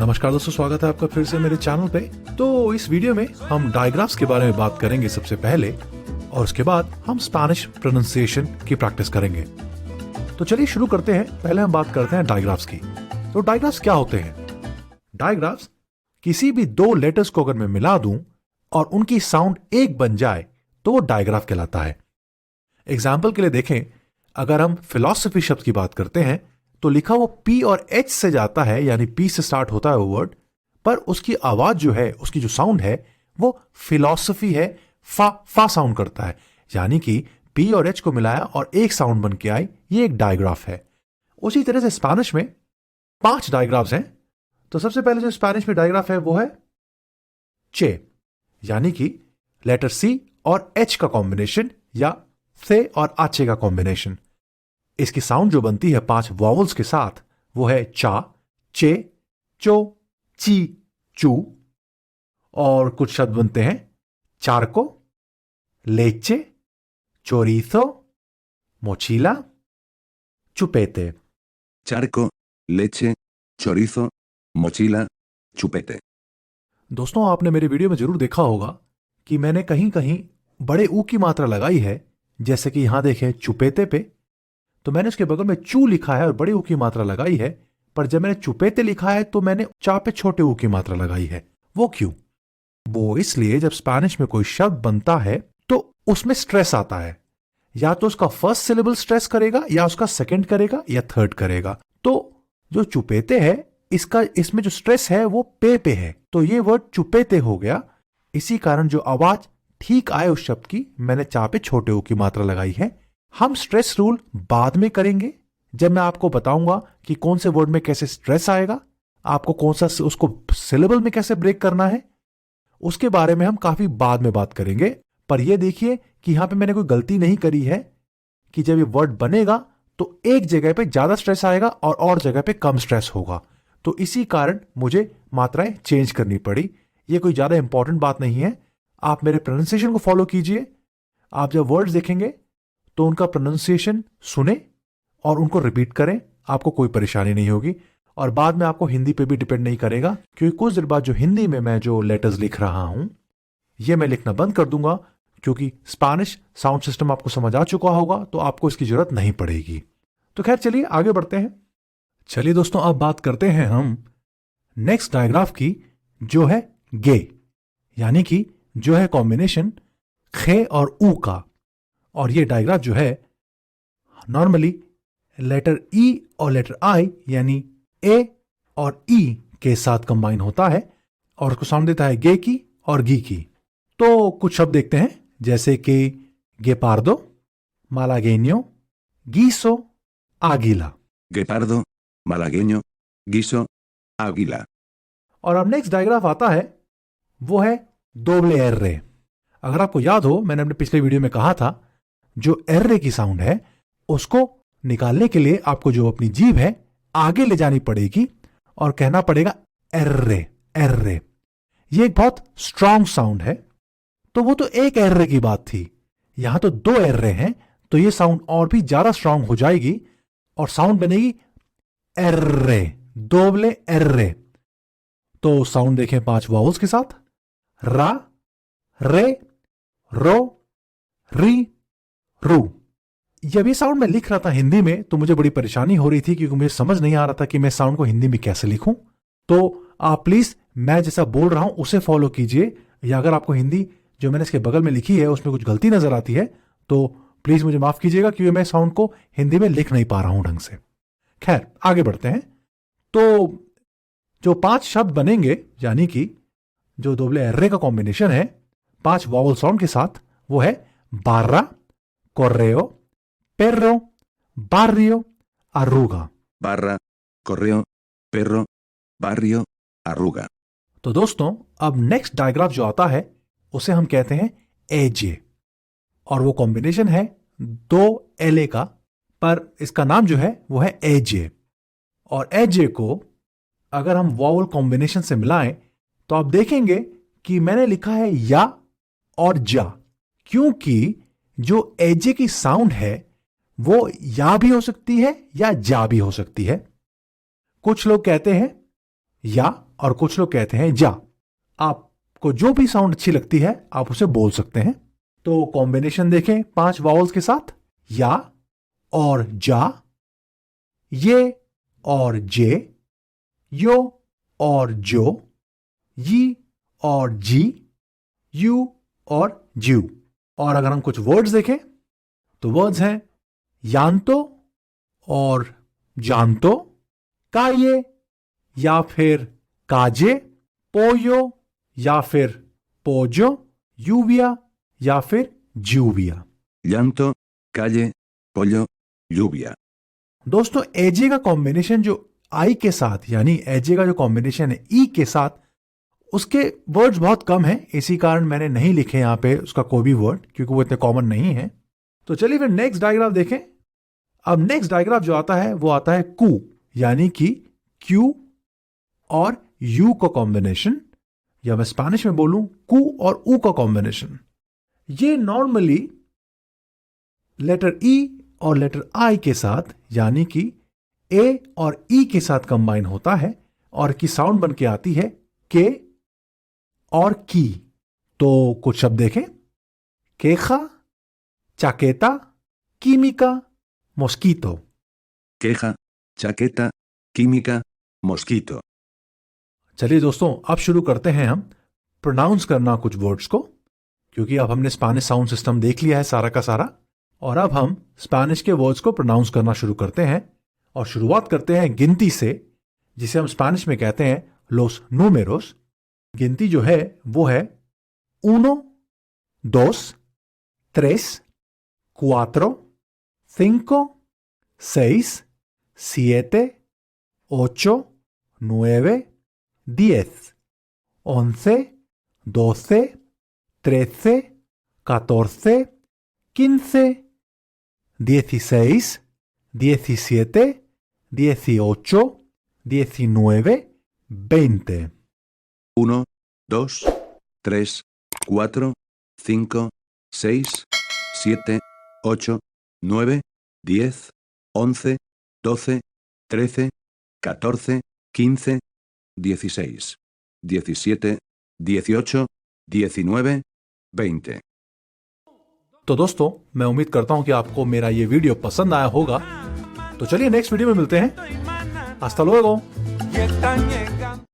नमस्कार दोस्तों, स्वागत है आपका फिर से मेरे चैनल पे। तो इस वीडियो में हम डायग्राफ्स के बारे में बात करेंगे सबसे पहले, और उसके बाद हम स्पेनिश प्रोनाउंसिएशन की प्रैक्टिस करेंगे। तो चलिए शुरू करते हैं। पहले हम बात करते हैं डायग्राफ्स की। तो डायग्राफ्स क्या होते हैं? डायग्राफ्स किसी भी दो लेटर्स को अगर मैं मिला दूं और उनकी साउंड एक बन जाए तो वो डायग्राफ कहलाता है। एग्जाम्पल के लिए देखें, अगर हम फिलॉसफी शब्द की बात करते हैं तो लिखा वो पी और एच से जाता है, यानी पी से स्टार्ट होता है वो वर्ड, पर उसकी आवाज जो है, उसकी जो साउंड है वो फिलॉसफी है, फा साउंड करता है। यानी कि पी और एच को मिलाया और एक साउंड बन के आई, ये एक डायग्राफ है। उसी तरह से स्पेनिश में 5 डायग्राफ्स हैं। तो सबसे पहले जो स्पेनिश में डायग्राफ है वो है चे, यानी कि लेटर सी और एच का कॉम्बिनेशन, या से और आचे का कॉम्बिनेशन। इसकी साउंड जो बनती है 5 वॉवल्स के साथ वो है चा, चे, चो, ची, चू। और कुछ शब्द बनते हैं चारको, लेचे, चोरीसो, मोचीला, चुपेते। Charco, leche, chorizo, mochila, chupete. दोस्तों, आपने मेरे वीडियो में जरूर देखा होगा कि मैंने कहीं कहीं बड़े ऊ की मात्रा लगाई है, जैसे कि यहां देखें चुपेते पे, तो मैंने उसके बगल में चू लिखा है और बड़े ऊ की मात्रा लगाई है। पर जब मैंने चुपेते लिखा है तो मैंने चा पे छोटे ऊ की मात्रा लगाई है। वो क्यों? वो इसलिए, जब स्पेनिश में कोई शब्द बनता है तो उसमें स्ट्रेस आता है। या तो उसका फर्स्ट सिलेबल स्ट्रेस करेगा, या उसका सेकंड करेगा, या थर्ड करेगा। तो जो चुपेते है, इसमें जो स्ट्रेस है वो पे है, तो ये वर्ड चुपेते हो गया। इसी कारण जो आवाज ठीक आए उस शब्द की, मैंने चा पे छोटे ऊ की मात्रा लगाई है। हम स्ट्रेस रूल बाद में करेंगे, जब मैं आपको बताऊंगा कि कौन से वर्ड में कैसे स्ट्रेस आएगा, आपको कौन सा उसको सिलेबल में कैसे ब्रेक करना है, उसके बारे में हम काफी बाद में बात करेंगे। पर यह देखिए कि यहां पे मैंने कोई गलती नहीं करी है कि जब ये वर्ड बनेगा तो एक जगह पे ज्यादा स्ट्रेस आएगा और जगह पे कम स्ट्रेस होगा। तो इसी कारण मुझे मात्राएं चेंज करनी पड़ी। ये कोई ज्यादा इंपॉर्टेंट बात नहीं है। आप मेरे प्रोनाउंसिएशन को फॉलो कीजिए। आप जब वर्ड्स देखेंगे तो उनका प्रोनाउंसिएशन सुने और उनको रिपीट करें, आपको कोई परेशानी नहीं होगी। और बाद में आपको हिंदी पे भी डिपेंड नहीं करेगा, क्योंकि कुछ देर बाद जो हिंदी में मैं जो लेटर्स लिख रहा हूं ये मैं लिखना बंद कर दूंगा, क्योंकि स्पेनिश साउंड सिस्टम आपको समझ आ चुका होगा, तो आपको इसकी जरूरत नहीं पड़ेगी। तो खैर, चलिए आगे बढ़ते हैं। चलिए दोस्तों, अब बात करते हैं हम नेक्स्ट डायग्राफ की, जो है गे, यानी कि जो है कॉम्बिनेशन खे और ऊ का। और ये डायग्राफ जो है नॉर्मली लेटर ई और लेटर आई, यानी ए और ई के साथ कंबाइन होता है, और उसको साउंड देता है गे की और गी की। तो कुछ शब्द देखते हैं, जैसे कि गेपार्दो, मालागेनियो, गीसो, आगिला। Guepardo, malagueño, guiso, águila. और अब नेक्स्ट डायग्राफ आता है, वो है दोबले एर्रे। अगर आपको याद हो, मैंने अपने पिछले वीडियो में कहा था, जो एर्रे की साउंड है उसको निकालने के लिए आपको जो अपनी जीभ है आगे ले जानी पड़ेगी और कहना पड़ेगा एर्रे एर्रे। ये एक बहुत स्ट्रांग साउंड है। तो वो तो एक एर्रे की बात थी, यहां तो 2 एर्रे हैं, तो ये साउंड और भी ज्यादा स्ट्रांग हो जाएगी और साउंड बनेगी एर्रे, दोबले एर्रे। तो साउंड देखें 5 वॉवल्स के साथ, रा, रे, रो, री, रू। जब ये साउंड मैं लिख रहा था हिंदी में तो मुझे बड़ी परेशानी हो रही थी, क्योंकि मुझे समझ नहीं आ रहा था कि मैं साउंड को हिंदी में कैसे लिखूं। तो आप प्लीज मैं जैसा बोल रहा हूं उसे फॉलो कीजिए, या अगर आपको हिंदी जो मैंने इसके बगल में लिखी है उसमें कुछ गलती नजर आती है तो प्लीज मुझे माफ कीजिएगा, क्योंकि मैं साउंड को हिंदी में लिख नहीं पा रहा हूं ढंग से। खैर, आगे बढ़ते हैं। तो जो 5 शब्द बनेंगे, यानी कि जो दोबले एर्रे का कॉम्बिनेशन है 5 वॉवल साउंड के साथ, वो है बार्रा, कोर्रेओ, perro, barrio, arruga। Barra, correo, perro, barrio, arruga. तो दोस्तों, अब नेक्स्ट डायग्राफ जो आता है उसे हम कहते हैं एजे, और वो कॉम्बिनेशन है 2 एले का, पर इसका नाम जो है वो है एजे। और एजे को अगर हम वॉवल कॉम्बिनेशन से मिलाएं तो आप देखेंगे कि मैंने लिखा है या और जा, क्योंकि जो एजे की साउंड है वो या भी हो सकती है या जा भी हो सकती है। कुछ लोग कहते हैं या और कुछ लोग कहते हैं जा। आपको जो भी साउंड अच्छी लगती है आप उसे बोल सकते हैं। तो कॉम्बिनेशन देखें 5 वावल्स के साथ, या और जा, ये और जे, यो और जो, यी और जी, यू और ज्यू। और अगर हम कुछ वर्ड्स देखें तो वर्ड्स हैं यांतो और जानतो, काये या फिर काजे, पोयो या फिर पोजो, यूविया या फिर जूविया। llanto, calle, pollo, lluvia. दोस्तों एजे का कॉम्बिनेशन जो आई के साथ, यानी एजे का जो कॉम्बिनेशन है ई के साथ, उसके वर्ड्स बहुत कम हैं। इसी कारण मैंने नहीं लिखे यहां पे उसका कोई भी वर्ड, क्योंकि वो इतने कॉमन नहीं है। तो चलिए फिर नेक्स्ट डायग्राफ देखें। अब नेक्स्ट डायग्राफ जो आता है वो आता है कू, यानी कि क्यू और यू का कॉम्बिनेशन, या मैं स्पेनिश में बोलूं कू और ऊ का कॉम्बिनेशन। ये नॉर्मली लेटर ई और लेटर आई के साथ, यानी कि ए और ई के साथ कंबाइन होता है और की साउंड बन के आती है के और की। तो कुछ शब्द देखें, केखा, चाकेता, कीमिका, mosquito. Queja, chaqueta, química, mosquito. चलिए दोस्तों अब शुरू करते हैं हम प्रोनाउंस करना कुछ वर्ड्स को, क्योंकि अब हमने स्पेनिश साउंड सिस्टम देख लिया है सारा का सारा, और अब हम स्पेनिश के वर्ड्स को प्रोनाउंस करना शुरू करते हैं। और शुरुआत करते हैं गिनती से, जिसे हम स्पेनिश में कहते हैं लोस números। गिनती जो है वो है 1, 2, 3, 4, 5, 6, 7, 8, 9, 10, 11, 12, 13, 14, 15, 16, 17, 18, 19, 20. 1, 2, 3, 4, 5, 6, 7, 8, 9, 10, 11, 12, 13, 14, 15, 16, 17, 18, 19, 20. तो दोस्तों मैं उम्मीद करता हूं कि आपको मेरा ये वीडियो पसंद आया होगा। तो चलिए नेक्स्ट वीडियो में मिलते हैं। हasta luego। Y están